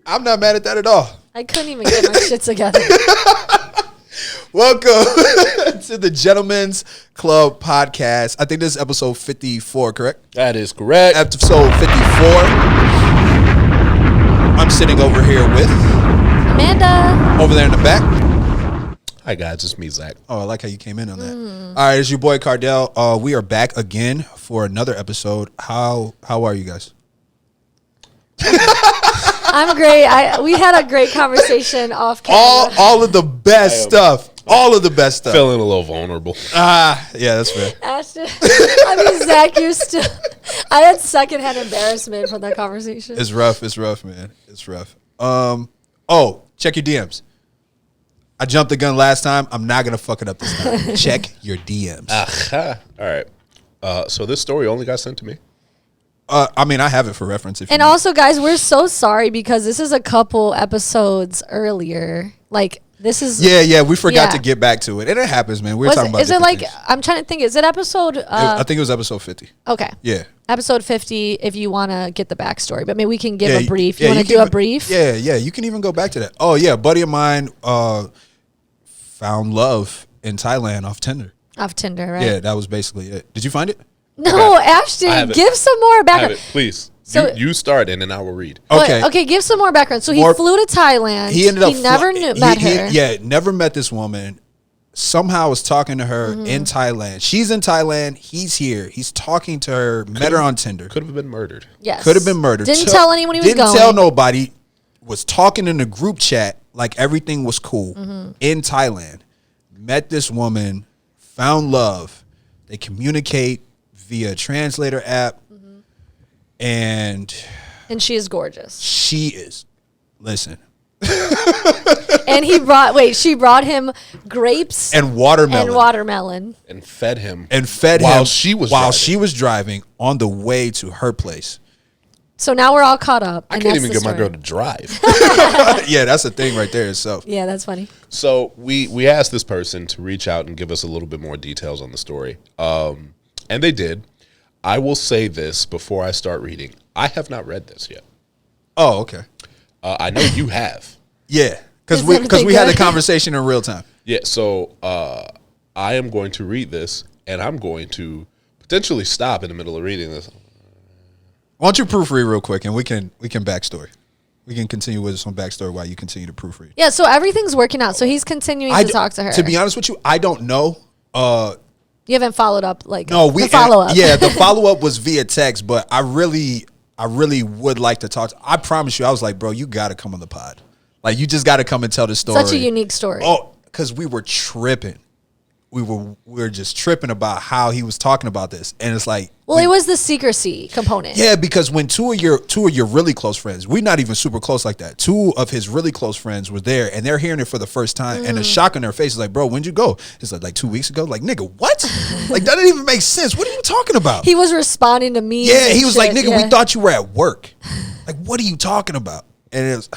I'm not mad at that at all. I couldn't even get my shit together. Welcome to the Gentlemen's Club podcast. I think this is episode 54, correct? That is correct. Episode 54. I'm sitting over here with Amanda. Over there in the back. Hi, guys. It's me, Zach. Oh, I like how you came in on that. All right, it's your boy Cardell. We are back again for another episode. How are you guys? I'm great. We had a great conversation off camera. All of the best stuff. All of the best stuff. Feeling a little vulnerable. Yeah, that's fair. Ashton, Zach, you're still. I had secondhand embarrassment from that conversation. It's rough, man. It's rough. Check your DMs. I jumped the gun last time. I'm not gonna fuck it up this time. Check your DMs. All right. So this story only got sent to me. I mean, I have it for reference. And also, guys, we're so sorry because this is a couple episodes earlier. Like, this is... Yeah, we forgot to get back to it. And it happens, man. We were talking about Is it like... things. I'm trying to think. Is it episode... I think it was episode 50. Okay. Yeah. Episode 50 if you want to get the backstory. But maybe we can give a brief. You want to do a brief? Yeah. You can even go back to that. Oh, yeah. A buddy of mine found love in Thailand off Tinder. Off Tinder, right? Yeah, that was basically it. Did you find it? No, Ashton, give some more background. Please. So you start and then I will read. Okay. Okay, give some more background. So he flew to Thailand. He ended up met her. Never met this woman. Somehow was talking to her in Thailand. She's in Thailand. He's here. He's talking to her. Met her on Tinder. Could have been murdered. Yes. Could have been murdered. Didn't tell anyone he was going. Didn't tell nobody. Was talking in the group chat like everything was cool in Thailand. Met this woman. Found love. They communicate via translator app. And she is gorgeous. She is. Listen. And she brought him grapes and watermelon. And fed him. While she was driving on the way to her place. So now we're all caught up. I can't even get my girl to drive. Yeah, that's the thing right there. So yeah, that's funny. So we asked this person to reach out and give us a little bit more details on the story. And they did. I will say this before I start reading. I have not read this yet. Oh, okay. I know you have. Yeah, because we had the conversation in real time. Yeah, so I am going to read this, and I'm going to potentially stop in the middle of reading this. Why don't you proofread real quick, and we can backstory. We can continue with some backstory while you continue to proofread. Yeah, so everything's working out. So he's continuing to talk to her. To be honest with you, I don't know. You haven't followed up the follow up. Yeah, the follow up was via text, but I really would like to talk. I promise you, I was like, bro, you got to come on the pod. Like, you just got to come and tell the story. Such a unique story. Oh, because we were tripping. We were just tripping about how he was talking about this, and it's like, it was the secrecy component. Yeah, because when two of your really close friends, we're not even super close like that. Two of his really close friends were there, and they're hearing it for the first time, and the shock on their face is like, bro, when'd you go? It's like 2 weeks ago. Like, nigga, what? Like, that didn't even make sense. What are you talking about? He was responding to me. Yeah, he was like, nigga, we thought you were at work. Like, what are you talking about? And it was,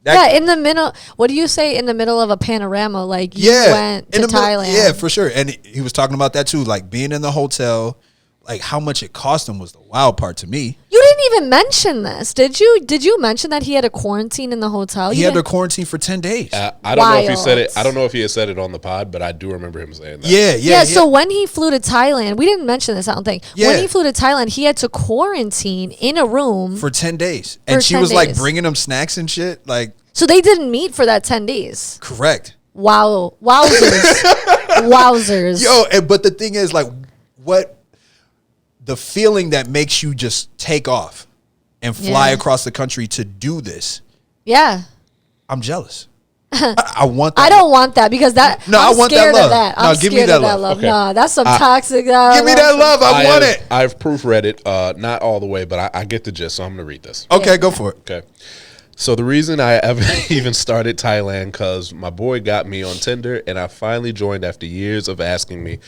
in the middle. What do you say? In the middle of a panorama, like you went to Thailand. Yeah, for sure. And he was talking about that too, like being in the hotel, like how much it cost him was the wild part to me. You didn't even mention this, did you? Did you mention that he had a quarantine in the hotel? He had a quarantine for 10 days. I don't know if he said it. I don't know if he had said it on the pod, but I do remember him saying that. Yeah. So when he flew to Thailand, we didn't mention this, I don't think. Yeah. When he flew to Thailand, he had to quarantine in a room for 10 days. And she was like bringing him snacks and shit. Like, so they didn't meet for that 10 days. Correct. Wow. Wowzers. Wowzers. Yo, but the thing is, like, what the feeling that makes you just take off and fly across the country to do this. Yeah. I'm jealous. I want that. I don't want that because that. No, I'm I want scared that love. of that. No, give me that love. Okay. No, that's some toxic. Give me that love. I want it. I've proofread it, not all the way, but I get the gist, so I'm going to read this. Okay, go for it. Okay. So the reason I ever even started Thailand because my boy got me on Tinder, and I finally joined after years of him asking me.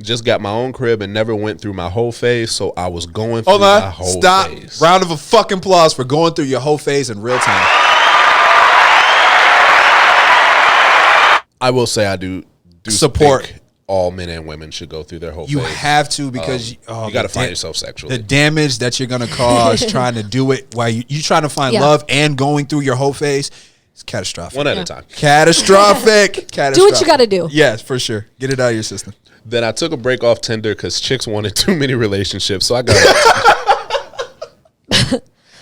Just got my own crib and never went through my whole phase, so I was going through my whole phase. Round of a fucking applause for going through your whole phase in real time. I will say I do support. all men and women should go through their whole You phase. have to because you got to find yourself sexually. The damage that you're gonna cause trying to do it while you trying to find Yeah. love and going through your whole phase, it's catastrophic. One at a time. Catastrophic. Do what you got to do. Yes, for sure. Get it out of your system. Then I took a break off Tinder because chicks wanted too many relationships. So I got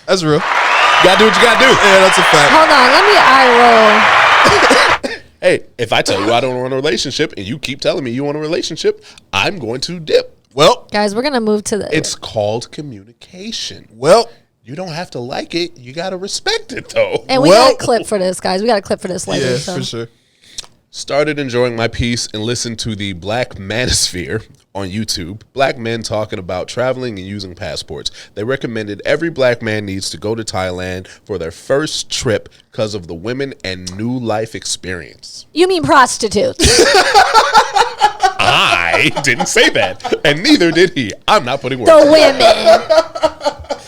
That's real. gotta do what you gotta do. Yeah, that's a fact. Hold on, let me eye roll. Hey, if I tell you I don't want a relationship and you keep telling me you want a relationship, I'm going to dip. Well, Guys, we're gonna move to the. It's called communication. well, You don't have to like it. You got to respect it, though. and we well- got a clip for this, guys. We got a clip for this later. yeah, so. for sure. Started enjoying my peace and listened to the Black Manosphere on YouTube. Black men talking about traveling and using passports. They recommended every black man needs to go to Thailand for their first trip because of the women and new life experience. You mean prostitutes? I didn't say that, and neither did he. I'm not putting words. The women.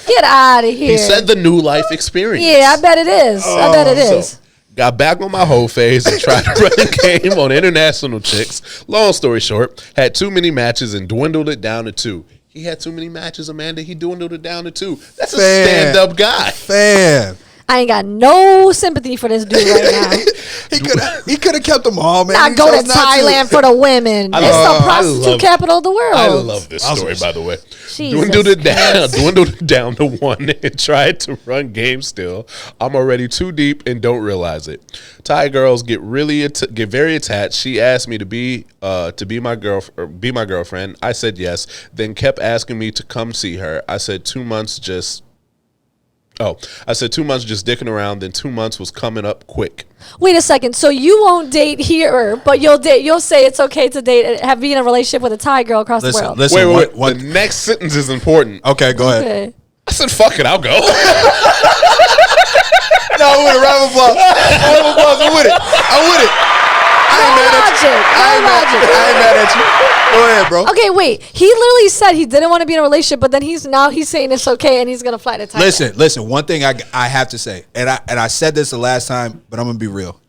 Get out of here. He said the new life experience. Yeah, I bet it is. I bet it is. So, got back on my whole phase and tried to run the game on international chicks. Long story short, had too many matches and dwindled it down to 2. He had too many matches, Amanda. He dwindled it down to 2. That's a stand-up guy. Fam. I ain't got no sympathy for this dude right now. He could have kept them all, man. Not He go to chose not Thailand for the women. It's the prostitute capital of the world. I love this story, by the way. Jesus Dwindled it down to 1 and tried to run game still. I'm already too deep and don't realize it. Thai girls get very attached. She asked me to be my girlfriend. I said yes. Then kept asking me to come see her. I said 2 months just dicking around. Then 2 months was coming up quick. Wait a second. So you won't date here, but you'll date. You'll say it's okay to date, be in a relationship with a Thai girl across the world. Listen, Wait. what- The next sentence is important. Okay, go ahead. Okay. I said, fuck it, I'll go. No, I'm with it. Round of applause. Round of applause. I'm with it. I'm with it. I ain't mad at you. I ain't mad at you. Go ahead, bro. Okay, wait. He literally said he didn't want to be in a relationship, but then he's saying it's okay and he's gonna fly to Thailand. Listen. One thing I have to say, and I said this the last time, but I'm gonna be real.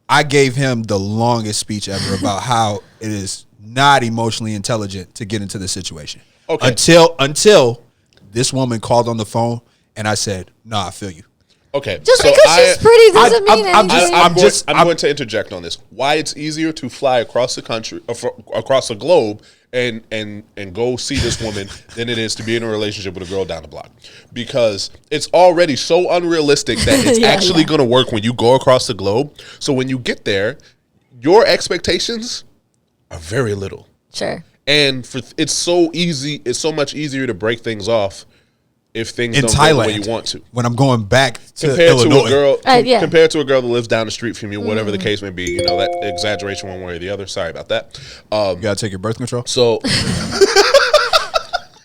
I gave him the longest speech ever about how it is not emotionally intelligent to get into this situation. Okay. Until this woman called on the phone and I said, "No, I feel you." Okay. Just so because she's pretty doesn't mean anything. I'm going to interject on this. Why it's easier to fly across the country, across the globe, and go see this woman than it is to be in a relationship with a girl down the block, because it's already so unrealistic that it's actually going to work when you go across the globe. So when you get there, your expectations are very little, Sure. and it's so easy. It's so much easier to break things off if things In don't go Thailand, the way you want to. when I'm going back to Compared Illinois. to a girl, Yeah. compared to a girl that lives down the street from you, whatever the case may be, you know, that exaggeration one way or the other. Sorry about that. You gotta take your birth control. So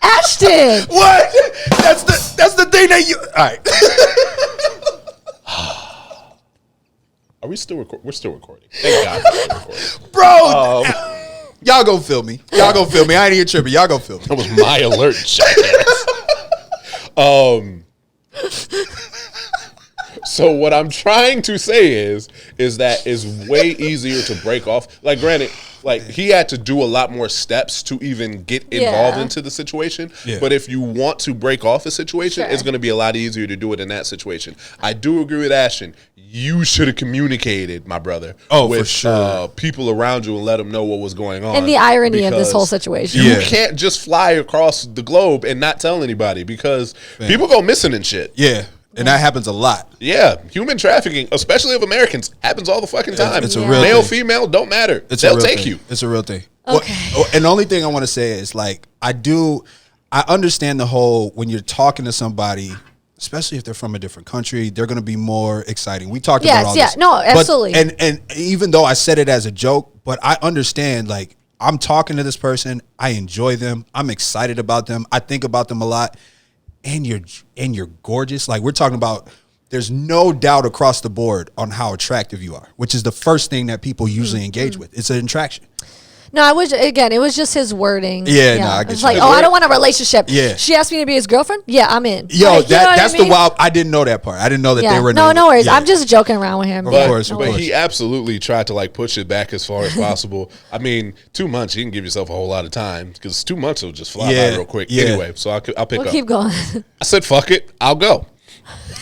Ashton. What? That's the thing that you. All right. are we still recording? We're still recording. Thank God we're still recording. Bro, y'all gonna feel me. Y'all gonna feel me. I ain't even tripping. Y'all gonna feel me. That was my alert, jackass. So what I'm trying to say is that it's way easier to break off. Like, granted, like he had to do a lot more steps to even get involved Yeah. into the situation. Yeah. But if you want to break off a situation, Sure. it's going to be a lot easier to do it in that situation. I do agree with Ashton. You should have communicated, my brother, Oh, with for sure. people around you and let them know what was going on. And the irony of this because whole situation. You Yeah. can't just fly across the globe and not tell anybody, because people go missing and shit. Yeah, and that happens a lot. Yeah, human trafficking, especially of Americans, happens all the fucking time. it's a Yeah. real Male, thing. female, don't matter. It's They'll a real take thing. you. It's a real thing. Okay. And the only thing I want to say is like I understand the whole when you're talking to somebody, especially if they're from a different country, they're going to be more exciting. We talked about all this. No, absolutely. But, and even though I said it as a joke, but I understand like I'm talking to this person, I enjoy them, I'm excited about them, I think about them a lot, and you're gorgeous. Like we're talking about. There's no doubt across the board on how attractive you are, which is the first thing that people usually engage with. It's an attraction. No, I was again. It was just his wording. Yeah, no, I get It's you. like, His I don't want a relationship. Yeah. She asked me to be his girlfriend. Yeah, I'm in. Yo, Like, you know what that's I mean? the wild. I didn't know that part. I didn't know that Yeah. they were. No worries. Yeah. I'm just joking around with him. Of Yeah, course, no of But worries. he absolutely tried to like push it back as far as possible. I mean, 2 months, you can give yourself a whole lot of time because 2 months will just fly Yeah, by real quick. yeah. Anyway, so I'll pick We'll up. keep going. I said, fuck it, I'll go.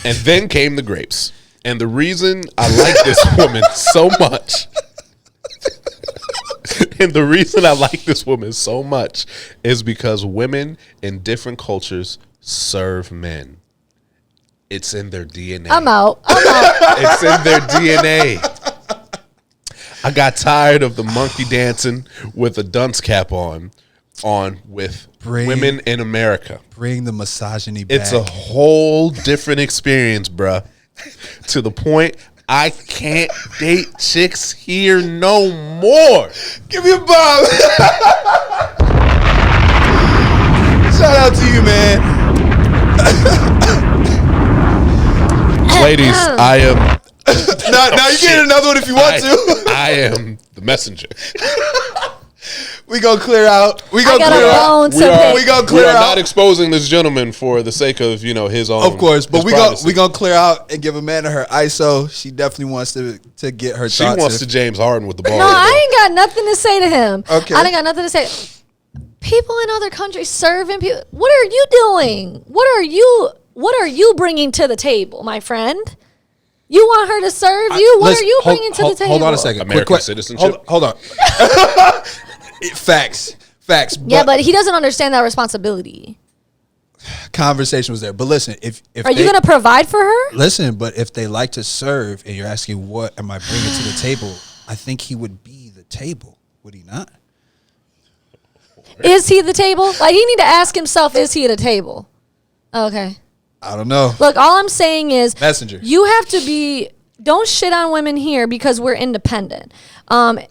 And then came the grapes. And the reason I like this woman so much, and the reason I like this woman so much is because women in different cultures serve men. It's in their DNA. I'm out. It's in their DNA. I got tired of the monkey dancing with a dunce cap on with women in America. Bring the misogyny back. It's a whole different experience, bruh. To the point I can't date chicks here no more. Give me a bomb. Shout out to you, man. Ladies, I am. Now you get another one if you want to. I am the messenger. We gonna clear out. We I gonna got clear a out. bone to pick. We gonna We clear are not out. exposing this gentleman for the sake of his own. Of course, but his we privacy. gonna clear out and give Amanda her ISO. She definitely wants to get her She thoughts. wants to James Harden with the ball. No, I ain't got nothing to say to him. Okay. I ain't got nothing to say. People in other countries serving people. What are you doing? What are you bringing to the table, my friend? You want her to serve you? What Listen, are you bringing to the table? Hold on a second. American Quick citizenship. Hold on. Facts. Yeah, but he doesn't understand that responsibility. Conversation was there. But listen, if Are you going to provide for her? listen? But if they like to serve, and you're asking what am I bringing to the table, I think he would be the table. Would he not? Is he the table? Like, he need to ask himself, is he at a table? Okay. I don't know. Look, all I'm saying is Messenger. you have to be, don't shit on women here because we're independent.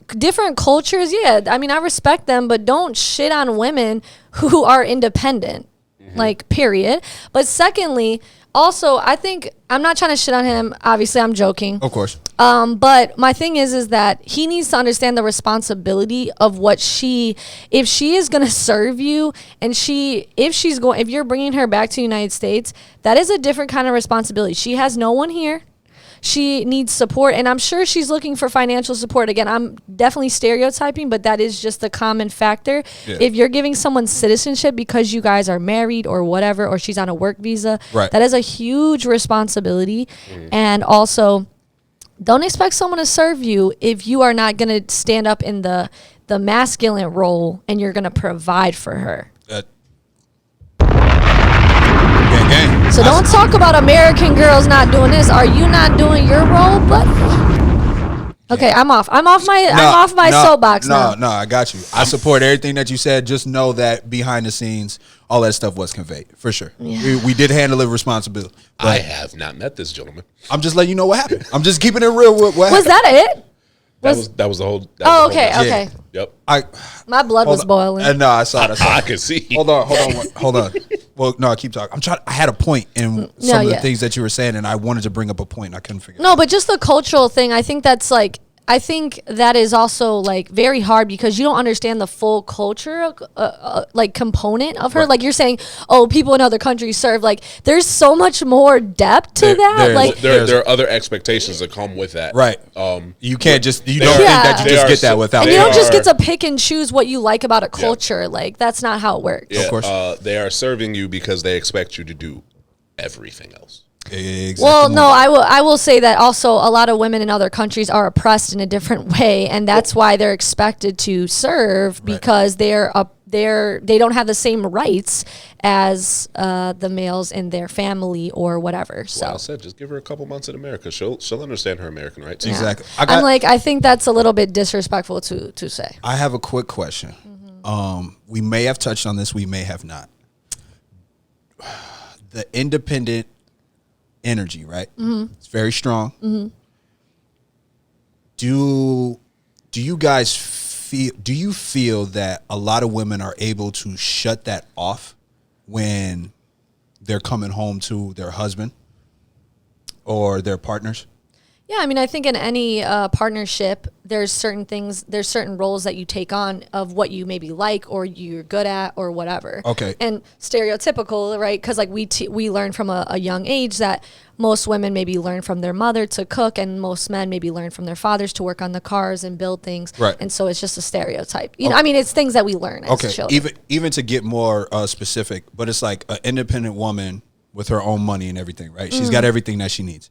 Different cultures, yeah, I mean, I respect them, but don't shit on women who are independent, like, period. But secondly, also, I think, I'm not trying to shit on him. Obviously, I'm joking. Of course. But my thing is that he needs to understand the responsibility of what if she is going to serve you and if you're bringing her back to the United States, that is a different kind of responsibility. She has no one here. She needs support, and I'm sure she's looking for financial support. Again, I'm definitely stereotyping, but that is just the common factor. Yeah. If you're giving someone citizenship because you guys are married or whatever, or she's on a work visa, Right. that is a huge responsibility. And also, don't expect someone to serve you if you are not going to stand up in the masculine role and you're going to provide for her. Gang, gang. So don't talk about American girls not doing this. Are you not doing your role, buddy? Okay, I'm off. I'm off my soapbox now. No, I got you. I support everything that you said. Just know that behind the scenes, all that stuff was conveyed for sure. Yeah. We did handle it responsibly. But I have not met this gentleman. I'm just letting you know what happened. I'm just keeping it real. What Was happened. that it? That was the whole. that Oh, was the whole okay, message. okay. Yep. My blood was boiling. No, I saw it. I can see. Hold on. Well, no, keep talking. I had a point in some of the yeah. things that you were saying, and I wanted to bring up a point, and I couldn't figure. No, but just the cultural thing, I think that is also like very hard because you don't understand the full culture like component of her. Right. Like you're saying, oh, people in other countries serve. Like there's so much more depth to that. Like There are other expectations that come with that. Right. You can't just you don't Yeah. think that you just get that without. and you don't just are- get to pick and choose what you like about a culture. Like that's not how it works. Yeah, Of course. they are serving you because they expect you to do everything else. Exactly. Well, no, I will say that also a lot of women in other countries are oppressed in a different way, and that's why they're expected to serve because they don't have the same rights as the males in their family or whatever. So Well, I said, just give her a couple months in America. She'll understand her American rights. yeah. Exactly. I think that's a little bit disrespectful to say. I have a quick question. We may have touched on this. We may have not. The independent energy, right? It's very strong. Do you guys feel? Do you feel that a lot of women are able to shut that off when they're coming home to their husband or their partners? Yeah, I mean, I think in any partnership, there's certain roles that you take on of what you maybe like or you're good at or whatever. Okay. And stereotypical, right? Because like we learn from a young age that most women maybe learn from their mother to cook, and most men maybe learn from their fathers to work on the cars and build things. Right. And so it's just a stereotype. You know, I mean, it's things that we learn as children. Even to get more specific, but it's like an independent woman with her own money and everything, right? She's got everything that she needs.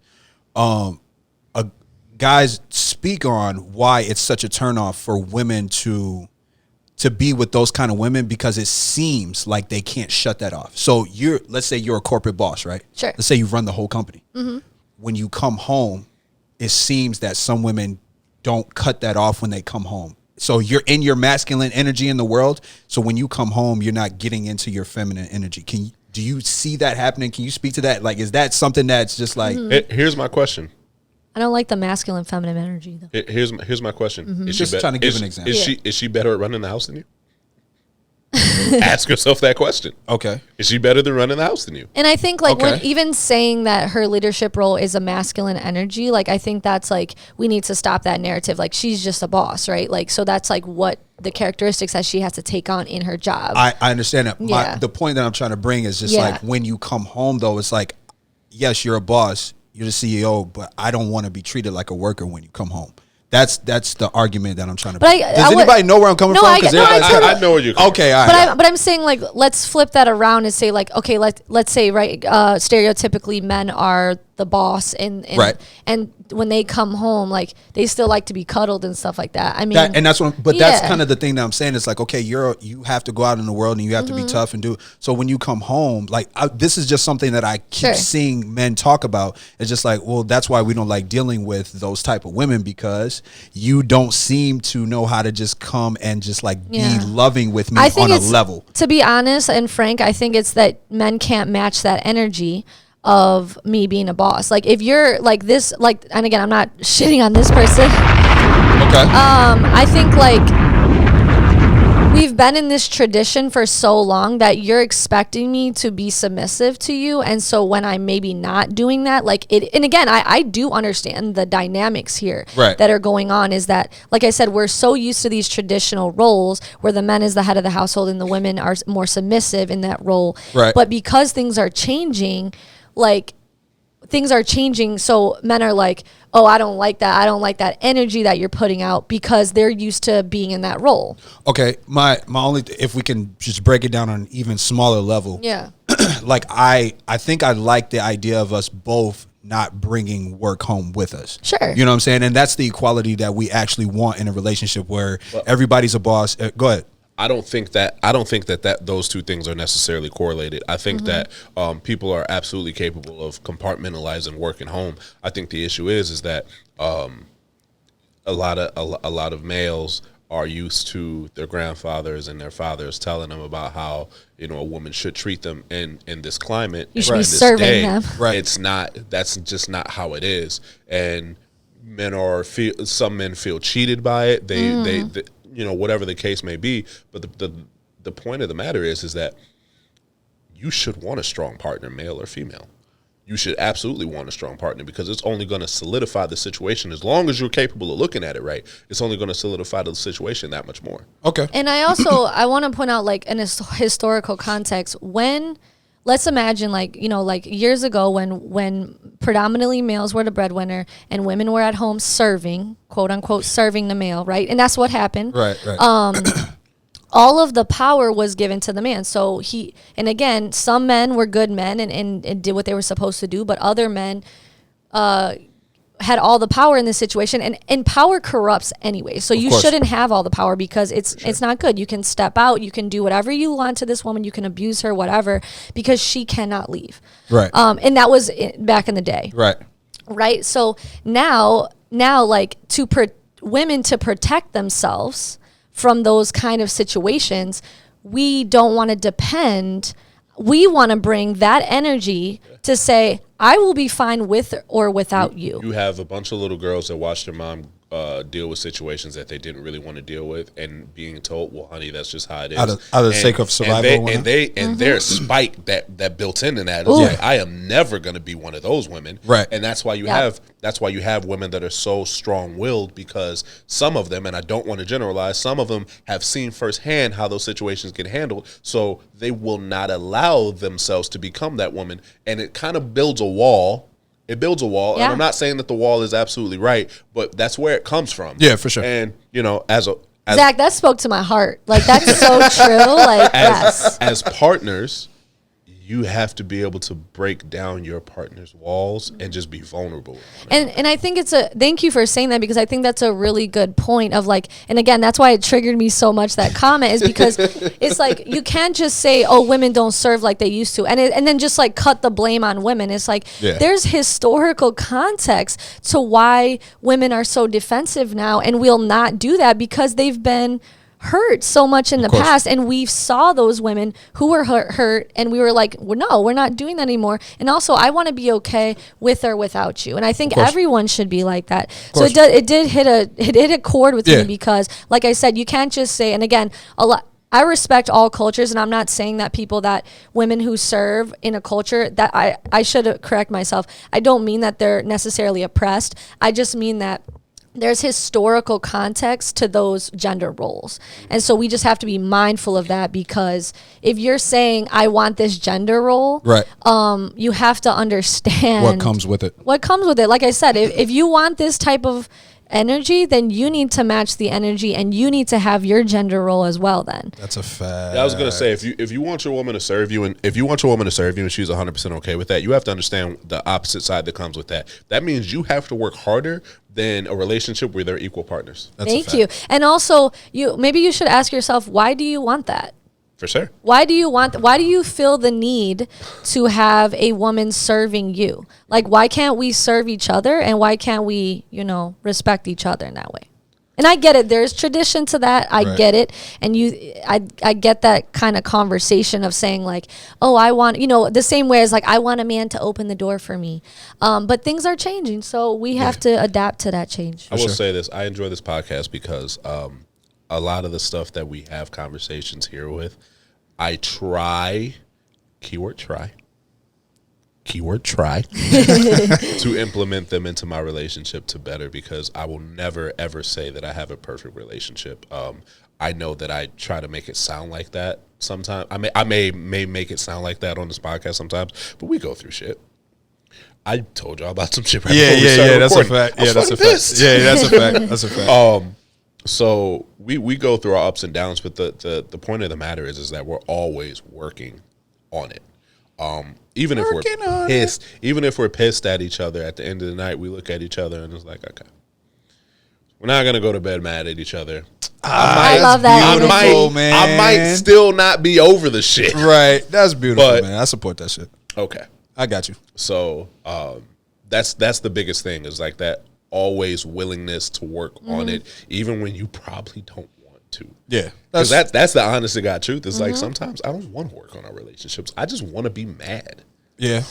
Guys, speak on why it's such a turnoff for women to be with those kind of women, because it seems like they can't shut that off. So let's say you're a corporate boss, right? Sure. Let's say you run the whole company. When you come home, it seems that some women don't cut that off when they come home. So you're in your masculine energy in the world. So when you come home, you're not getting into your feminine energy. Do you see that happening? Can you speak to that? Like, is that something that's just like... Here's my question. I don't like the masculine feminine energy though. Here's my question. Is just trying to give an example. Is she better at running the house than you? Ask yourself that question. Okay. Is she better than running the house than you? And I think like when Okay. even saying that her leadership role is a masculine energy, like I think that's like we need to stop that narrative. Like she's just a boss, right? Like so that's like what the characteristics that she has to take on in her job. I understand that. Yeah. The point that I'm trying to bring is just Yeah. like when you come home, though, it's like, yes, you're a boss, you're the CEO, but I don't want to be treated like a worker when you come home. That's the argument that I'm trying to But bring. I Does would- anybody know where I'm coming No, from? I I know where you're coming Okay, all right. But I'm saying like let's flip that around and say like okay let's say right stereotypically men are the boss and Right. and when they come home like they still like to be cuddled and stuff like that. I mean That's what. That's yeah. kind of the thing that I'm saying. It's like, okay, you have to go out in the world and you have to be tough and do. So when you come home, like this is just something that I keep Sure. seeing men talk about. It's just like, well, that's why we don't like dealing with those type of women, because you don't seem to know how to just come and just like Yeah. be loving with me I think on a it's, level. to be honest and frank, I think it's that men can't match that energy of me being a boss. Like if you're like this, like, and again, I'm not shitting on this person. Okay. I think like we've been in this tradition for so long that you're expecting me to be submissive to you. And so when I'm maybe not doing that, like it, and again, I do understand the dynamics here Right. that are going on is that, like I said, we're so used to these traditional roles where the man is the head of the household and the women are more submissive in that role. Right. But because things are changing, like things are changing, so men are like, oh, I don't like that. I don't like that energy that you're putting out because they're used to being in that role. Okay. My only, if we can just break it down on an even smaller level. Yeah. Like I think I like the idea of us both not bringing work home with us. Sure. You know what I'm saying? And that's the equality that we actually want in a relationship where everybody's a boss. Go ahead. I don't think that those two things are necessarily correlated. I think that people are absolutely capable of compartmentalizing work and home. I think the issue is that a lot of males are used to their grandfathers and their fathers telling them about how a woman should treat them in this climate. You should in be this serving day. them. Right. It's not. That's just not how it is. And some men feel cheated by it. They whatever the case may be. But the point of the matter is that you should want a strong partner, male or female. You should absolutely want a strong partner because it's only going to solidify the situation. As long as you're capable of looking at it right, it's only going to solidify the situation that much more. Okay. And I also I want to point out like in a historical context when let's imagine like years ago when predominantly males were the breadwinner and women were at home serving, quote unquote, serving the male, right? And that's what happened. Right. All of the power was given to the man. So and again, some men were good men and did what they were supposed to do, but other men had all the power in this situation, and power corrupts anyway. So you course. shouldn't have all the power because it's not good. You can step out, you can do whatever you want to this woman, you can abuse her, whatever, because she cannot leave. Right. And that was back in the day. Right. So now like women to protect themselves from those kind of situations, we don't want to depend. We want to bring that energy to say, I will be fine with or without you. You have a bunch of little girls that watch their mom deal with situations that they didn't really want to deal with, and being told, "Well, honey, that's just how it is." Out of the sake of survival, and their spite that built into that is like, I am never going to be one of those women, right? And that's why you have women that are so strong willed, because some of them, and I don't want to generalize, some of them have seen firsthand how those situations get handled, so they will not allow themselves to become that woman, and it kind of builds a wall. It builds a wall, and I'm not saying that the wall is absolutely right, but that's where it comes from. Yeah, for sure. And as Zach, that spoke to my heart. Like, that's so true. Like, as partners, you have to be able to break down your partner's walls and just be vulnerable. And I think thank you for saying that, because I think that's a really good point of like, and again, that's why it triggered me so much, that comment, is because it's like, you can't just say, oh, women don't serve like they used to. And then just like cut the blame on women. It's like, there's historical context to why women are so defensive now and will not do that, because they've been hurt so much in the past, and we saw those women who were hurt and we were like, well, no, we're not doing that anymore. And also, I want to be okay with or without you, and I think everyone should be like that. So it did hit a chord with me, because like I said, you can't just say, and again, I respect all cultures, and I'm not saying that women who serve in a culture, that I should correct myself, I don't mean that they're necessarily oppressed. I just mean that there's historical context to those gender roles. And so we just have to be mindful of that, because if you're saying, I want this gender role, right, you have to understand what comes with it. Like I said, if you want this type of energy, then you need to match the energy, and you need to have your gender role as well. Then that's a fact. I was gonna say, if you want your woman to serve you, and she's 100% okay with that, you have to understand the opposite side that comes with that. That means you have to work harder than a relationship where they're equal partners. Thank you. And also, maybe you should ask yourself, why do you want that? For sure. Why do you feel the need to have a woman serving you? Like, why can't we serve each other, and why can't we, respect each other in that way? And I get it. There's tradition to that. I get it. And I get that kind of conversation of saying like, oh, I want, the same way as like, I want a man to open the door for me. But things are changing. So we have to adapt to that change. I will say this. I enjoy this podcast because a lot of the stuff that we have conversations here with, I try, keyword try, to implement them into my relationship to better, because I will never, ever say that I have a perfect relationship. I know that I try to make it sound like that sometimes. I may make it sound like that on this podcast sometimes, but we go through shit. I told y'all about some shit right before we started that's recording. a fact. Yeah, that's a fact. Yeah, that's a fact. That's a fact. So we go through our ups and downs, but the point of the matter is that we're always working on it. Even if we're pissed at each other, at the end of the night, we look at each other and it's like, okay, we're not gonna go to bed mad at each other. I love that. I might still not be over the shit. Right. That's beautiful, man. I support that shit. Okay. I got you. So that's the biggest thing, is like that always willingness to work on it, even when you probably don't want to. Yeah. Because that's the honest to God truth. It's like, sometimes I don't want to work on our relationships. I just want to be mad. Yeah.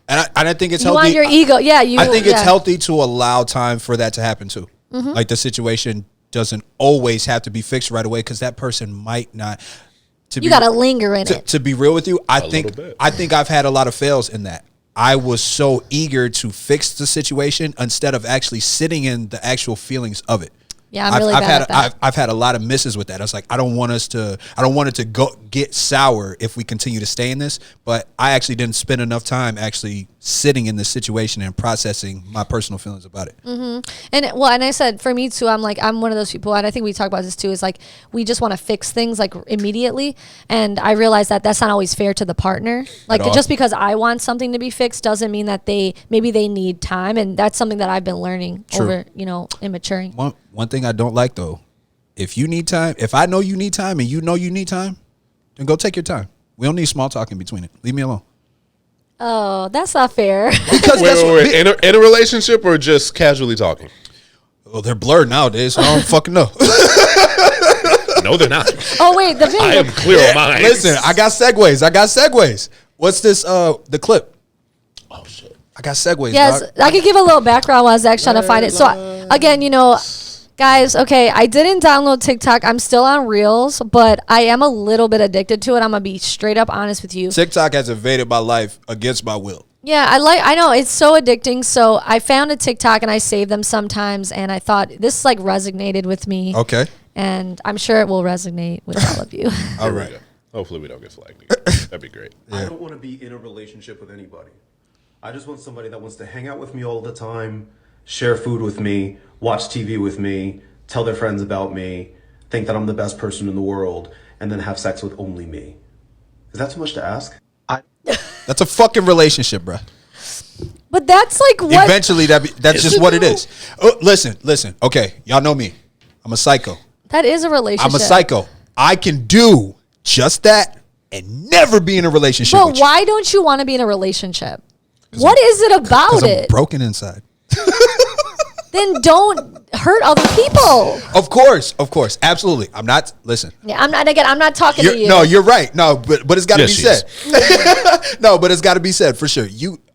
And I think it's you healthy. Want your ego. Yeah. I think it's healthy to allow time for that to happen too. Like, the situation doesn't always have to be fixed right away, because that person might not. You got to linger in it. To be real with you, I think I've had a lot of fails in that. I was so eager to fix the situation instead of actually sitting in the actual feelings of it. Yeah, I'm really bad at that. I've had a lot of misses with that. I was like, I don't want it to get sour if we continue to stay in this. But I actually didn't spend enough time actually sitting in this situation and processing my personal feelings about it. And I said, for me too, I'm one of those people, and I think we talk about this too, is like, we just want to fix things like immediately. And I realize that that's not always fair to the partner. Like, just because I want something to be fixed doesn't mean that maybe they need time. And that's something that I've been learning over, in maturing. One thing I don't like though, if you need time, if I know you need time and you know you need time, then go take your time. We don't need small talk in between it. Leave me alone. Oh, that's not fair. Because wait. In a relationship or just casually talking? Well, they're blurred nowadays, so I don't fucking know. No, they're not. Oh, wait. The video. I am clear on mine. Listen, I got segues. What's this? The clip. Oh, shit. I got segues. Yes, dog. I could give a little background while Zach's trying to find it. So, again, Guys, okay, I didn't download TikTok. I'm still on Reels, but I am a little bit addicted to it. I'm going to be straight up honest with you. TikTok has invaded my life against my will. Yeah, I know it's so addicting. So I found a TikTok and I save them sometimes, and I thought this like resonated with me. Okay. And I'm sure it will resonate with all of you. All right. Hopefully we don't get flagged again. That'd be great. I don't want to be in a relationship with anybody. I just want somebody that wants to hang out with me all the time, share food with me, watch TV with me, tell their friends about me, think that I'm the best person in the world, and then have sex with only me. Is that too much to ask? That's a fucking relationship, bro. But that's like what? Eventually, that's just what it is. Oh, listen. Okay, y'all know me. I'm a psycho. That is a relationship. I'm a psycho. I can do just that and never be in a relationship But with you. why don't you want to be in a relationship? What is it about 'Cause I'm it? broken inside. Then don't hurt other people. Of course. Absolutely. I'm not, listen. Yeah, I'm not talking to you. No, you're right. No, but it's got to Yes, be she is. said. No, but it's got to be said for sure.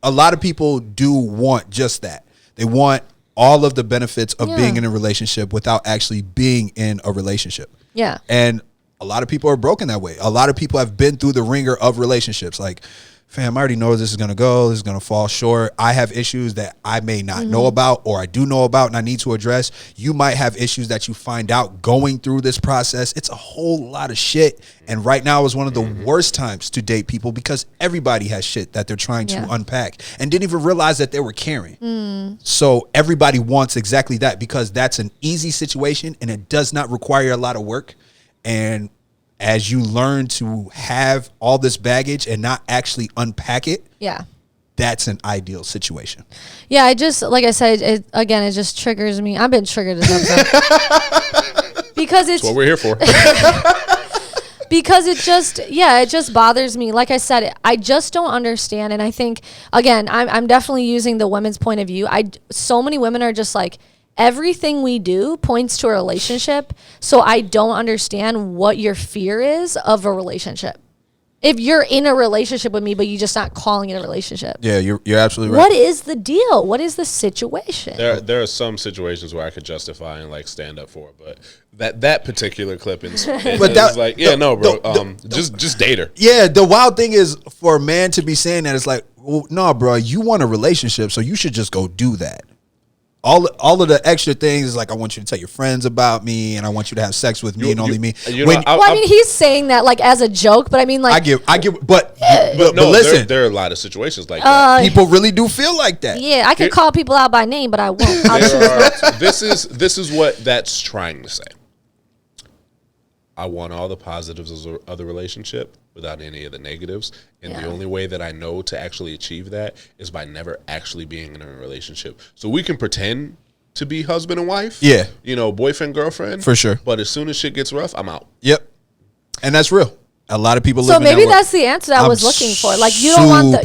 A lot of people do want just that. They want all of the benefits of being in a relationship without actually being in a relationship. Yeah. And a lot of people are broken that way. A lot of people have been through the ringer of relationships. Like, fam, I already know this is going to go. This is going to fall short. I have issues that I may not know about, or I do know about and I need to address. You might have issues that you find out going through this process. It's a whole lot of shit. And right now is one of the worst times to date people because everybody has shit that they're trying to unpack and didn't even realize that they were carrying. So everybody wants exactly that because that's an easy situation and it does not require a lot of work. And as you learn to have all this baggage and not actually unpack it, that's an ideal situation. Yeah, I just, like I said, it just triggers me. I've been triggered this episode. Because it's That's what we're here for. because it just bothers me. Like I said, I just don't understand. And I think, again, I'm definitely using the women's point of view. So many women are just like, everything we do points to a relationship. So I don't understand what your fear is of a relationship. If you're in a relationship with me, but you're just not calling it a relationship. Yeah, you're absolutely right. What is the deal? What is the situation? There are some situations where I could justify and like stand up for it, but that particular clip in But that- is like, bro, just date her. Yeah, the wild thing is for a man to be saying that, it's like, well, no, bro, you want a relationship, so you should just go do that. All of the extra things is like, I want you to tell your friends about me, and I want you to have sex with me and only me. I mean, he's saying that like as a joke, but I mean, like, I get, but no, listen, there are a lot of situations like that. people really do feel like that. yeah, I could call people out by name, but I won't. This is what that's trying to say. I want all the positives of the relationship without any of the negatives. And the only way that I know to actually achieve that is by never actually being in a relationship. So we can pretend to be husband and wife. Yeah. Boyfriend, girlfriend. For sure. But as soon as shit gets rough, I'm out. Yep. And that's real. A lot of people live So in maybe that way. that's the answer that I was looking for. Like, you don't want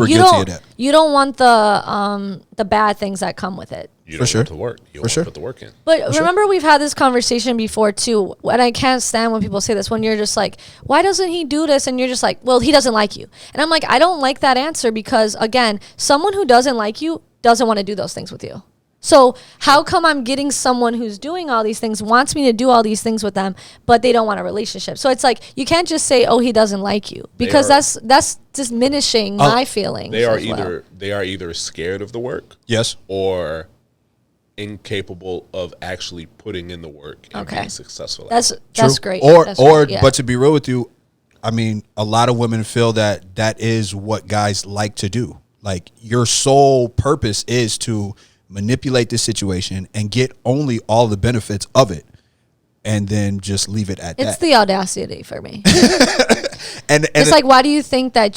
you don't want the bad things that come with it. You For don't sure. want to work. You want to put the work in. But remember, we've had this conversation before too, and I can't stand when people say this, when you're just like, why doesn't he do this? And you're just like, well, he doesn't like you. And I'm like, I don't like that answer because, again, someone who doesn't like you doesn't want to do those things with you. So how come I'm getting someone who's doing all these things, wants me to do all these things with them, but they don't want a relationship? So it's like, you can't just say, oh, he doesn't like you, because that's diminishing my feelings. They are either scared of the work, Yes. or incapable of actually putting in the work and being successful. That's great. But to be real with you, I mean, a lot of women feel that is what guys like to do. Like, your sole purpose is to manipulate this situation and get only all the benefits of it, and then just leave it at that. It's the audacity for me. and it's like, why do you think that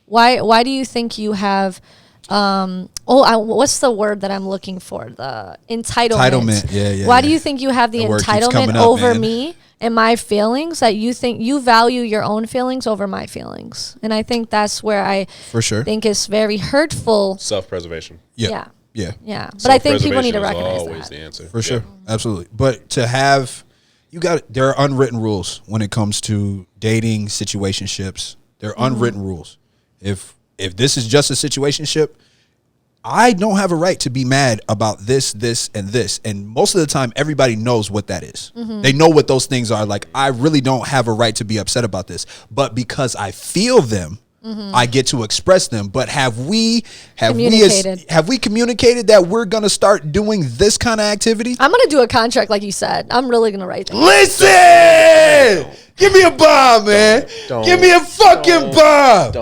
why do you think you have what's the word that I'm looking for? The entitlement. Yeah. Why do you think you have the That word keeps coming entitlement up, over man. me and my feelings, that you think you value your own feelings over my feelings? And I think that's where I For sure. think it's very hurtful. Self-preservation. Yeah. But I think people need to recognize always that. the answer. For sure. Absolutely. But to have, there are unwritten rules when it comes to dating, situationships. There are unwritten rules. If this is just a situationship, I don't have a right to be mad about this, this, and this. And most of the time, everybody knows what that is. They know what those things are. Like, I really don't have a right to be upset about this. But because I feel them, I get to express them. But have we communicated that we're going to start doing this kind of activity? I'm going to do a contract like you said. I'm really going to write that. Listen! Give me a bomb, man. Give me a fucking bomb.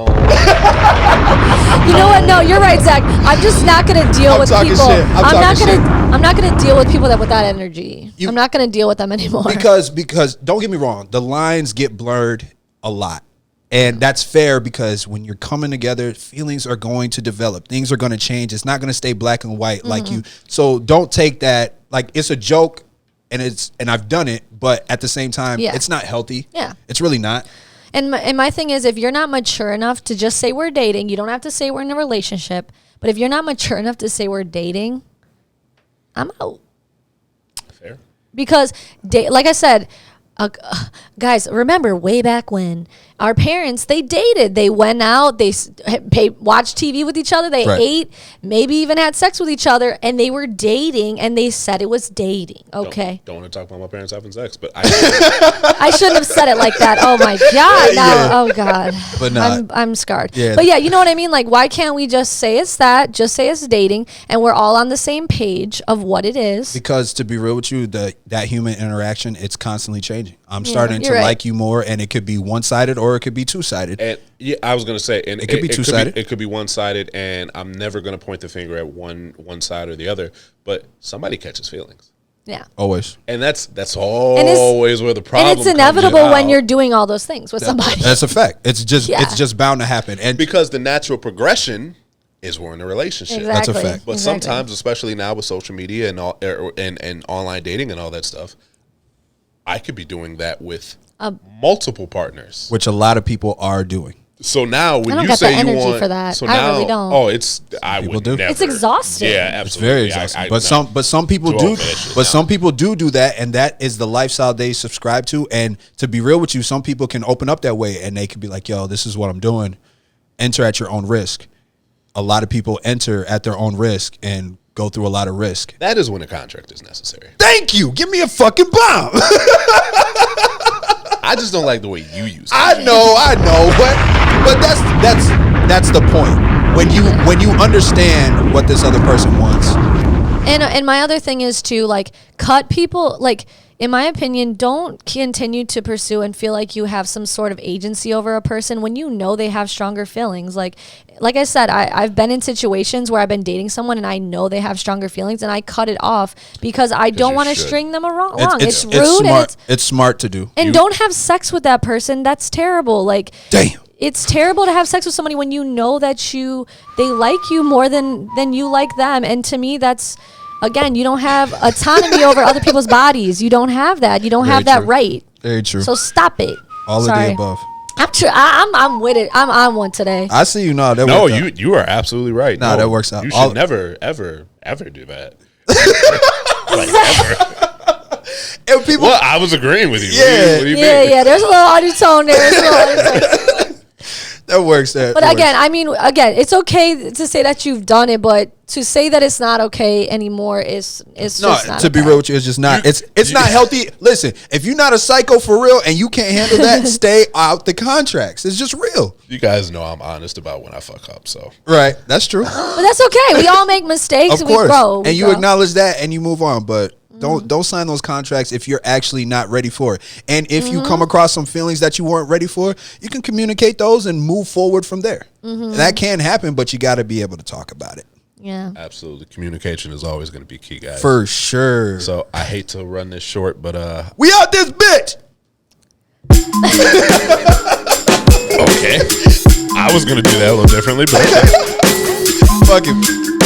You know what? No, you're right, Zach. I'm just not gonna deal with people. I'm not gonna deal with people with that energy. I'm not gonna deal with them anymore. Because don't get me wrong, the lines get blurred a lot. And that's fair because when you're coming together, feelings are going to develop. Things are going to change. It's not going to stay black and white like you. So don't take that like it's a joke. And I've done it, but at the same time, it's not healthy. Yeah. It's really not. And my thing is, if you're not mature enough to just say we're dating, you don't have to say we're in a relationship. But if you're not mature enough to say we're dating, I'm out. Fair. Because, like I said, guys, remember way back when our parents, they dated, they went out, they watched TV with each other, they ate, maybe even had sex with each other, and they were dating, and they said it was dating. Okay. Don't want to talk about my parents having sex, but I shouldn't have said it like that. Oh my God. Oh God. But no, I'm scarred. Yeah. But yeah, you know what I mean? Like, why can't we just say it's that, just say it's dating, and we're all on the same page of what it is? Because to be real with you, that human interaction, it's constantly changing. I'm starting to like you more, and it could be one-sided or it could be two-sided. And yeah, I was gonna say, and it could be two-sided. It could be one-sided, and I'm never gonna point the finger at one side or the other. But somebody catches feelings. Yeah. Always. And that's always where the problem. And it's inevitable when you're doing all those things with somebody. That's a fact. It's just bound to happen. And because the natural progression is we're in a relationship. Exactly. That's a fact. But sometimes, especially now with social media and all, and online dating and all that stuff, I could be doing that with multiple partners, which a lot of people are doing. So now when I don't you got say the energy you want, for that. so I now, really don't. oh, I People would do. never. It's exhausting. Yeah, absolutely. It's very exhausting. But some people Do do. all that shit But now. some people do that, and that is the lifestyle they subscribe to. And to be real with you, some people can open up that way, and they can be like, "Yo, this is what I'm doing." Enter at your own risk. A lot of people enter at their own risk and go through a lot of risk. That is when a contract is necessary. Thank you. Give me a fucking bomb. I just don't like the way you use it. I know, but that's the point. When you understand what this other person wants. And my other thing is to like cut people, like in my opinion, don't continue to pursue and feel like you have some sort of agency over a person when you know they have stronger feelings. Like I said, I've been in situations where I've been dating someone and I know they have stronger feelings and I cut it off because I don't want to string them along. It's rude. Smart. It's smart to do. And don't have sex with that person. That's terrible. Like, damn. It's terrible to have sex with somebody when you know that they like you more than you like them. And to me, that's, again, you don't have autonomy over other people's bodies. You don't have that. You don't have that right. Very true. So stop it. All of the above. I'm with it. I'm on one today. I see you now. No, you are absolutely right. No, that works out. You should never, ever, ever do that. Like, ever. And people, well, I was agreeing with you. Yeah. What do you Yeah. There's a little undertone there. That works. But again, I mean, it's okay to say that you've done it, but to say that it's not okay anymore is just not to be real with you, it's just not. It's not healthy. Listen, if you're not a psycho for real and you can't handle that, stay out the contracts. It's just real. You guys know I'm honest about when I fuck up, so right, that's true. But that's okay. We all make mistakes. Of course, we grow. and you acknowledge that and you move on. But don't sign those contracts if you're actually not ready for it. And if you come across some feelings that you weren't ready for, you can communicate those and move forward from there. That can happen, but you got to be able to talk about it. Yeah, absolutely. Communication is always going to be key, guys. For sure. So I hate to run this short, but we out this bitch. Okay, I was going to do that a little differently, but fuck it.